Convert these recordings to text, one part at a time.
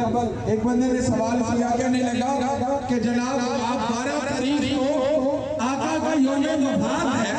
ایک بندے نے سوال کیا، کہنے لگا کہ جناب آپ 12 تاریخ کو آقا کا یوم وفات ہے،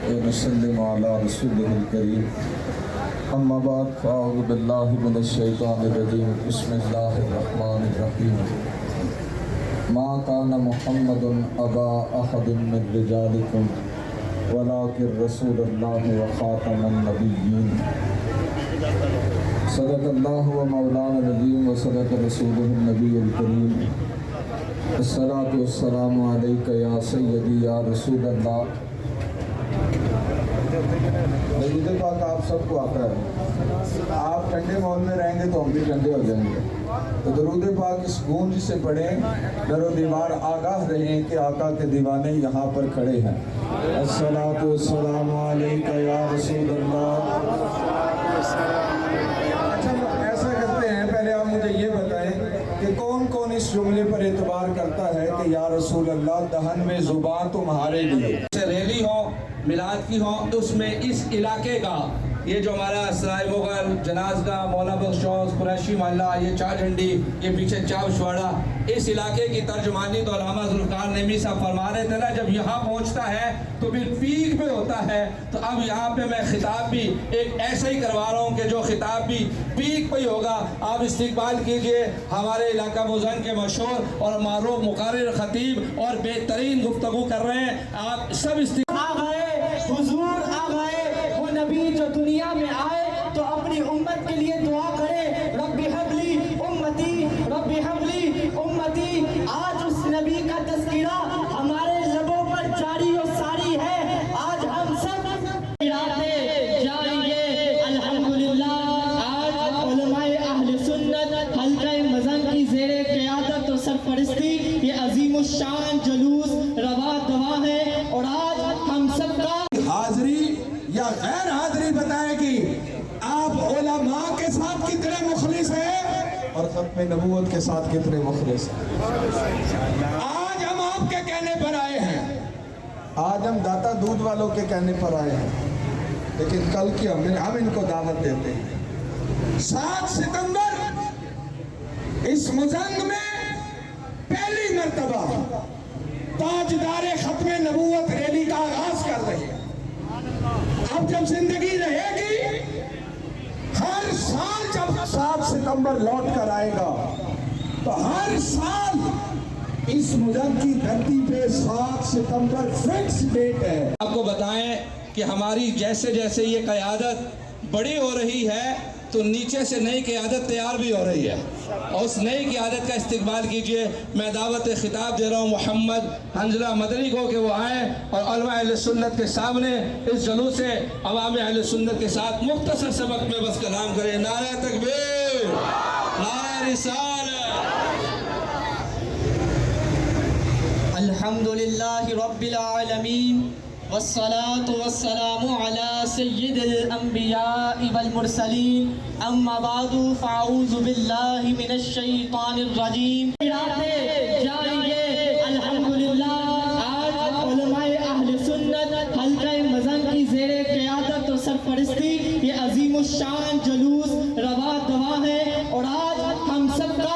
ونسلم علی رسولہ الکریم، اما بعد فاعوذ باللہ من الشیطان الرجیم، بسم اللہ الرحمن الرحیم۔ ما کان محمد ابا احد من رجالکم ولکن رسول اللہ وخاتم النبیین۔ صدق اللہ و مولانا العظیم و صدق رسولہ النبی الکریم۔ الصلاۃ والسلام علیک یا سیدی یا رسول اللہ۔ درود پاک آپ سب کو آتا ہے، آپ ٹھنڈے ماحول میں رہیں گے تو ہم بھی ٹھنڈے ہو جائیں گے، تو درود پاک اس گونج سے پڑھیں، در و دیوار آگاہ رہیں کہ آقا کے دیوانے یہاں پر کھڑے ہیں۔ الصلاۃ والسلام علیک یا رسول اللہ۔ ایسا کرتے ہیں، پہلے آپ مجھے یہ بتائیں کہ کون کون اس جملے پر اعتبار کرتا ہے کہ یا رسول اللہ دہن میں زبان تمہارے لیے ریلی ہو، میلاد کی ہو، تو اس میں اس علاقے کا یہ جو ہمارا سرائے مغل، جنازگاہ، مولا بخش چوک، قریشی محلہ، یہ چار جھنڈی، یہ پیچھے چاوشواڑہ، اس علاقے کی ترجمانی تو علامہ ذوالفقار نعیمی صاحب فرما رہے تھے نا، جب یہاں پہنچتا ہے تو پھر پیک پہ ہوتا ہے۔ تو اب یہاں پہ میں خطاب بھی ایک ایسا ہی کروا رہا ہوں کہ جو خطاب بھی پیک پہ ہی ہوگا۔ آپ استقبال کیجئے ہمارے علاقہ موزن کے مشہور اور معروف مقرر خطیب اور بہترین گفتگو کر رہے ہیں، آپ سب حضور آ گئے، وہ نبی جو دنیا میں آئے تو اپنی امت کے لیے دعا کرے، رب حبلی امتی، رب حبلی امتی۔ آج اس نبی کا تذکرہ ہمارے لبوں پر جاری و ساری ہے، آج ہم سب جائیں گے الحمدللہ۔ آج علماء اہل سنت حلقہ مزن کی زیر قیادت و سرپرستی یہ عظیم الشان جلوس روا دوا ہے، اور آج ہم سب کا حاضری یا غیر حاضری بتائے گی آپ علماء کے ساتھ کتنے مخلص ہیں اور ختم نبوت کے ساتھ کتنے مخلص ہیں۔ آج ہم آپ کے کہنے پر آئے ہیں، آج ہم داتا دودھ والوں کے کہنے پر آئے ہیں، لیکن کل کی ہم ان کو دعوت دیتے ہیں۔ 7 ستمبر اس مزنگ میں پہلی مرتبہ تاجدار ختم نبوت ریلی کا آغاز کر رہے ہیں۔ اب جب زندگی رہے گی، ہر سال جب 7 ستمبر لوٹ کر آئے گا تو ہر سال اس ملک کی دھرتی پہ 7 ستمبر فکس ڈیٹ ہے۔ آپ کو بتائیں کہ ہماری جیسے جیسے یہ قیادت بڑی ہو رہی ہے تو نیچے سے نئی قیادت تیار بھی ہو رہی ہے، اور اس نئی قیادت کا استقبال کیجئے۔ میں دعوت خطاب دے رہا ہوں محمد حنظلہ مدنی کو کہ وہ آئیں اور علماء اہل سنت کے سامنے اس جلوس سے عوام اہل سنت کے ساتھ مختصر سبق میں بس کلام کریں۔ نعرہ تکبیر، نعرہ رسالت۔ الحمدللہ رب العالمین، والصلاة والسلام على سید الانبیاء والمرسلین، اما بعد فاعوذ باللہ من الشیطان الرجیم۔ جائیں گے الحمدللہ، آج علماء اہل سنت حلقہ مزن کی زیر قیادت و سرپرستی یہ عظیم الشان جلوس روا دوا ہے، اور آج ہم سب کا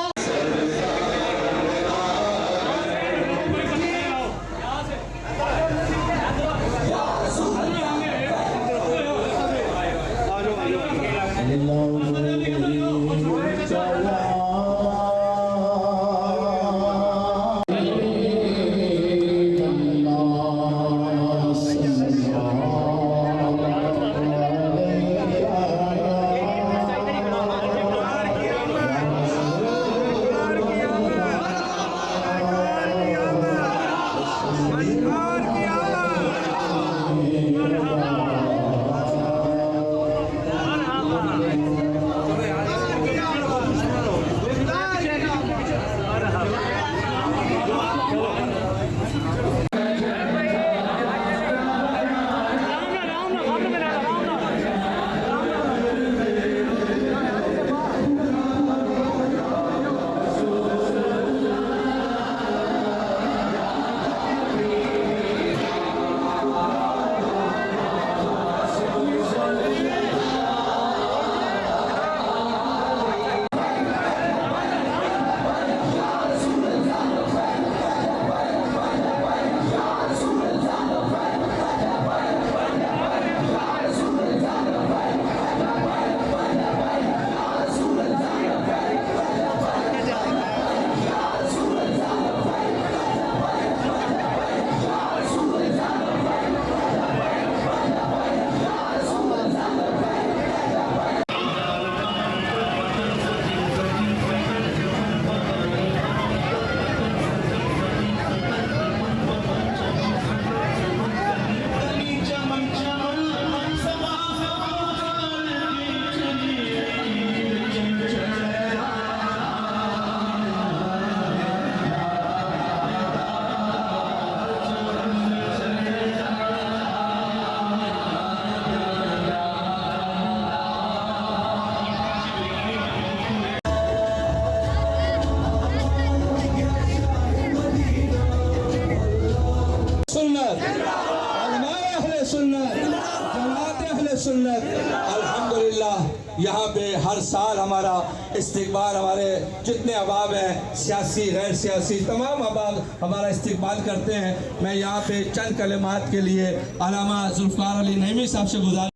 پہ ہر سال ہمارا استقبال، ہمارے جتنے احباب ہیں سیاسی غیر سیاسی تمام احباب ہمارا استقبال کرتے ہیں۔ میں یہاں پہ چند کلمات کے لیے علامہ ذوالفقار علی نعیمی صاحب سے گزارش